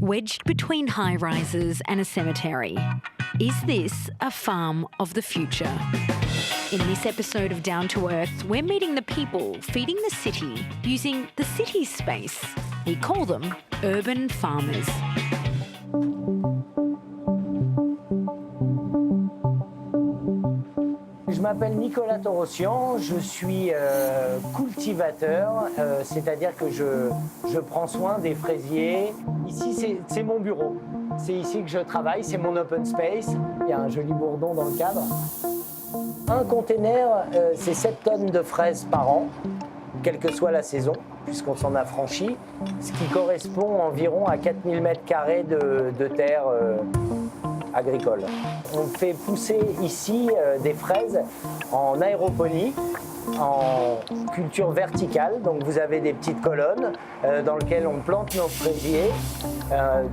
wedged between high rises and a cemetery. Is this a farm of the future? In this episode of Down to Earth, we're meeting the people feeding the city using the city's space. We call them urban farmers. Je m'appelle Nicolas Torossian, je suis cultivateur, c'est-à-dire que je prends soin des fraisiers. Ici, c'est mon bureau. C'est ici que je travaille, c'est mon open space. Il y a un joli bourdon dans le cadre. Un container, c'est 7 tonnes de fraises par an, quelle que soit la saison, puisqu'on s'en affranchit, ce qui correspond environ à 4000 m² de terre agricole. On fait pousser ici des fraises en aéroponie, en culture verticale. Donc vous avez des petites colonnes dans lesquelles on plante nos fraisiers.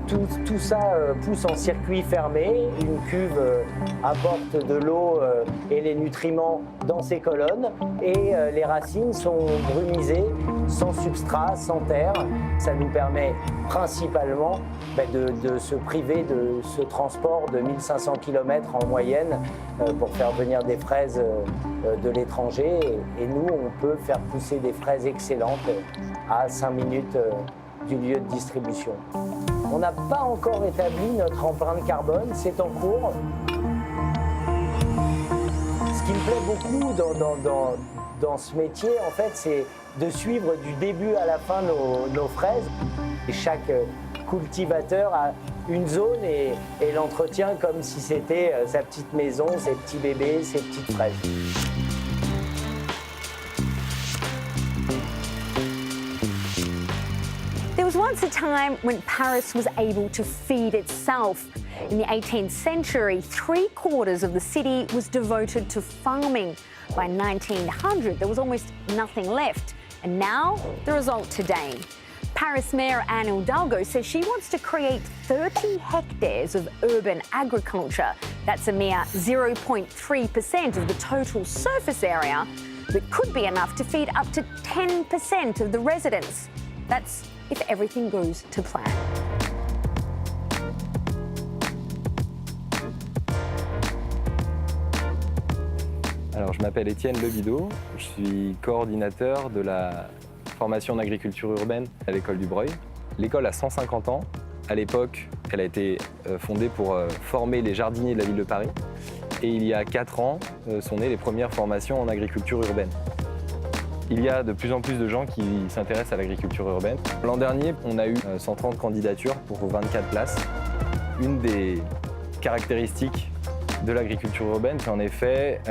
Tout ça pousse en circuit fermé. Une cuve apporte de l'eau et les nutriments dans ces colonnes. Et les racines sont brumisées, sans substrat, sans terre. Ça nous permet principalement de se priver de ce transport de 1500 km en moyenne pour faire venir des fraises de l'étranger. Et nous, on peut faire pousser des fraises excellentes à 5 minutes du lieu de distribution. On n'a pas encore établi notre empreinte carbone, c'est en cours. Ce qui me plaît beaucoup dans ce métier, en fait, c'est de suivre du début à la fin nos fraises. Et chaque cultivateur a une zone et l'entretient comme si c'était sa petite maison, ses petits bébés, ses petites fraises. There was once a time when Paris was able to feed itself. In the 18th century, 3/4 of the city was devoted to farming. By 1900, there was almost nothing left. And now, the result today. Paris Mayor Anne Hidalgo says she wants to create 30 hectares of urban agriculture. That's a mere 0.3% of the total surface area, but could be enough to feed up to 10% of the residents. That's if everything goes to plan. Alors, je m'appelle Étienne Lebideau, je suis coordinateur de la formation en agriculture urbaine à l'école du Breuil. L'école a 150 ans. À l'époque, elle a été fondée pour former les jardiniers de la ville de Paris. Et il y a 4 ans, sont nées les premières formations en agriculture urbaine. Il y a de plus en plus de gens qui s'intéressent à l'agriculture urbaine. L'an dernier, on a eu 130 candidatures pour 24 places. Une des caractéristiques de l'agriculture urbaine, c'est en effet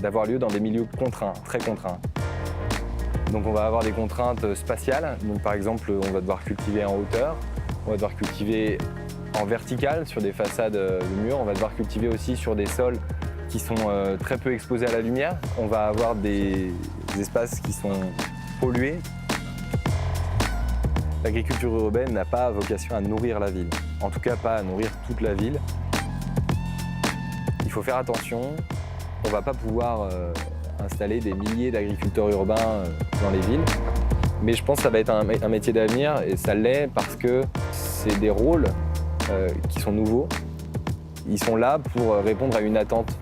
d'avoir lieu dans des milieux contraints, très contraints. Donc on va avoir des contraintes spatiales. Donc par exemple, on va devoir cultiver en hauteur, on va devoir cultiver en vertical sur des façades de murs, on va devoir cultiver aussi sur des sols qui sont très peu exposés à la lumière. On va avoir des espaces qui sont pollués. L'agriculture urbaine n'a pas vocation à nourrir la ville, en tout cas pas à nourrir toute la ville. Il faut faire attention, on ne va pas pouvoir installer des milliers d'agriculteurs urbains dans les villes. Mais je pense que ça va être un métier d'avenir et ça l'est parce que c'est des rôles qui sont nouveaux. Ils sont là pour répondre à une attente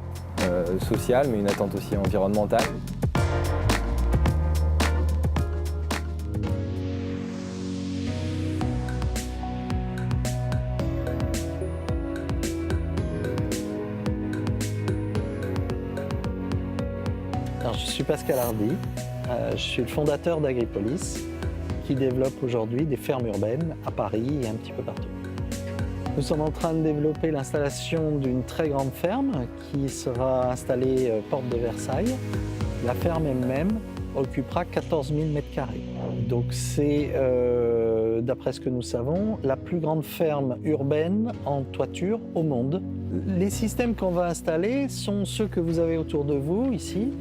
sociale, mais une attente aussi environnementale. Alors, je suis Pascal Hardy, je suis le fondateur d'Agripolis qui développe aujourd'hui des fermes urbaines à Paris et un petit peu partout. Nous sommes en train de développer l'installation d'une très grande ferme qui sera installée porte de Versailles. La ferme elle-même occupera 14 000 m². Donc c'est, d'après ce que nous savons, la plus grande ferme urbaine en toiture au monde. Les systèmes qu'on va installer sont ceux que vous avez autour de vous ici.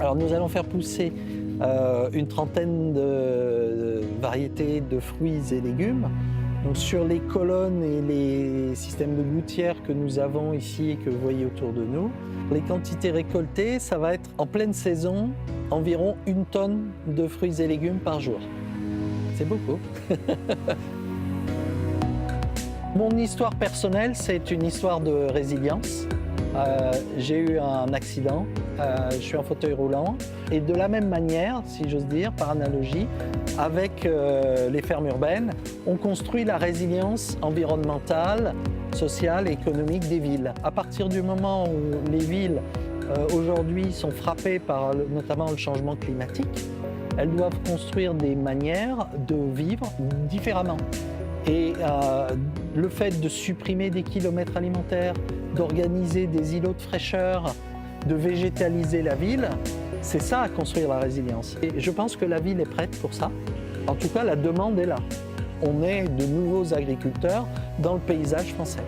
Alors nous allons faire pousser une trentaine de variétés de fruits et légumes. Donc sur les colonnes et les systèmes de gouttières que nous avons ici et que vous voyez autour de nous, les quantités récoltées, ça va être en pleine saison environ 1 tonne de fruits et légumes par jour. C'est beaucoup. Mon histoire personnelle, c'est une histoire de résilience. J'ai eu un accident, je suis en fauteuil roulant et de la même manière, si j'ose dire, par analogie, avec les fermes urbaines, on construit la résilience environnementale, sociale et économique des villes. À partir du moment où les villes aujourd'hui sont frappées par notamment le changement climatique, elles doivent construire des manières de vivre différemment. Et le fait de supprimer des kilomètres alimentaires, d'organiser des îlots de fraîcheur, de végétaliser la ville, c'est ça à construire la résilience. Et je pense que la ville est prête pour ça. En tout cas, la demande est là. On est de nouveaux agriculteurs dans le paysage français.